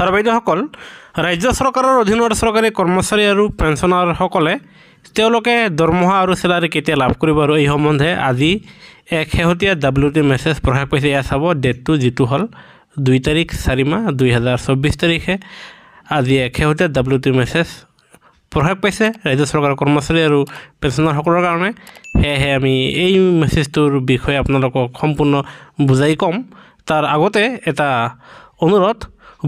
ছাৰ-বাইদেউসকল, ৰাজ্য চৰকাৰৰ অধীনৰ চৰকাৰী কৰ্মচাৰী আৰু পেঞ্চনাৰসকলে তেওঁলোকে দৰমহা আৰু চেলাৰী কেতিয়া লাভ কৰিব আৰু এই সম্বন্ধে আজি এক শেহতীয়া WT মেছেজ প্ৰকাশ পাইছে। এয়া চাব ডেটটো যিটো হ'ল 2 তাৰিখ 4 মাহ 2024 তাৰিখে আজি এক শেহতীয়া WT মেছেজ প্ৰকাশ পাইছে ৰাজ্য চৰকাৰৰ কৰ্মচাৰী আৰু পেঞ্চনাৰসকলৰ কাৰণে। সেয়েহে আমি এই মেছেজটোৰ বিষয়ে আপোনালোকক সম্পূৰ্ণ বুজাই ক'ম। তাৰ আগতে এটা অনুৰোধ,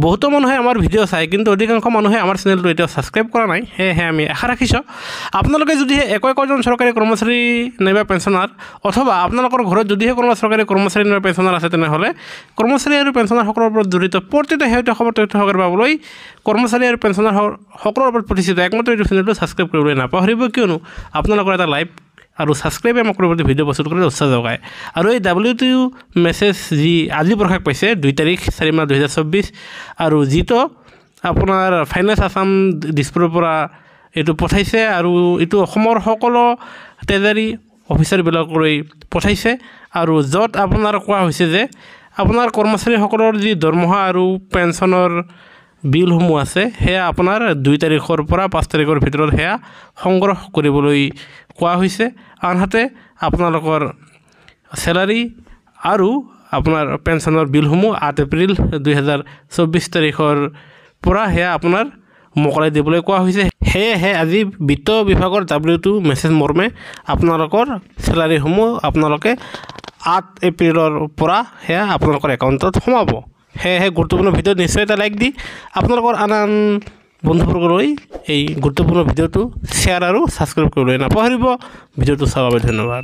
বহুতো মানুহে আমাৰ ভিডিঅ' চায় কিন্তু অধিকাংশ মানুহে আমাৰ চেনেলটো এতিয়াও ছাবস্ক্ৰাইব কৰা নাই। সেয়েহে আমি আশা ৰাখিছোঁ আপোনালোকে যদিহে একোজন চৰকাৰী কৰ্মচাৰী নাইবা পেঞ্চনাৰ অথবা আপোনালোকৰ ঘৰত যদিহে কোনোবা চৰকাৰী কৰ্মচাৰী নাইবা পেঞ্চনাৰ আছে, তেনেহ'লে কৰ্মচাৰী আৰু পেঞ্চনাৰসকলৰ ওপৰত জড়িত প্ৰতিটো শেহতীয়া খবৰ তথ্য সহকাৰে পাবলৈ কৰ্মচাৰী আৰু পেঞ্চনাৰসকলৰ ওপৰত প্ৰতিষ্ঠিত একমাত্ৰ ইউটিউব চেনেলটো ছাবস্ক্ৰাইব কৰিবলৈ নাপাহৰিব, কিয়নো আপোনালোকৰ এটা লাইভ আৰু ছাবস্ক্ৰাইবে আমাক পৰৱৰ্তী ভিডিঅ' প্ৰস্তুত কৰিবলৈ উৎসাহ যোগায়। আৰু এই WT মেছেজ যি আজি প্ৰকাশ পাইছে 2 তাৰিখ 4 মাহ 2024 আৰু যিটো আপোনাৰ ফাইনেন্স আছাম দিছপুৰৰ পৰা এইটো পঠাইছে আৰু এইটো অসমৰ সকলো ট্ৰেজাৰী অফিচাৰবিলাকলৈ পঠাইছে আৰু য'ত আপোনাৰ কোৱা হৈছে যে আপোনাৰ কৰ্মচাৰীসকলৰ যি দৰমহা আৰু পেঞ্চনৰ বিলসমূহ আছে সেয়া আপোনাৰ 2 তাৰিখৰ পৰা 5 তাৰিখৰ ভিতৰত সেয়া সংগ্ৰহ কৰিবলৈ কোৱা হৈছে। আনহাতে আপোনালোকৰ চেলাৰী আৰু আপোনাৰ পেঞ্চনৰ বিলসমূহ 8 এপ্ৰিল 2024 তাৰিখৰ পৰা সেয়া আপোনাৰ মোকলাই দিবলৈ কোৱা হৈছে। সেয়েহে আজি বিত্ত বিভাগৰ WT মেছেজ মৰ্মে আপোনালোকৰ চেলাৰীসমূহ আপোনালোকে 8 এপ্ৰিলৰ পৰা সেয়া আপোনালোকৰ একাউণ্টত সোমাব। সেয়েহে গুৰুত্বপূৰ্ণ ভিডিঅ'ত নিশ্চয় এটা লাইক দি আপোনালোকৰ আন বন্ধুবৰ্গলৈ এই গুৰুত্বপূৰ্ণ ভিডিঅ'টো শ্বেয়াৰ আৰু ছাবস্ক্ৰাইব কৰিবলৈ নাপাহৰিব। ভিডিঅ'টো চাবৰ বাবে ধন্যবাদ।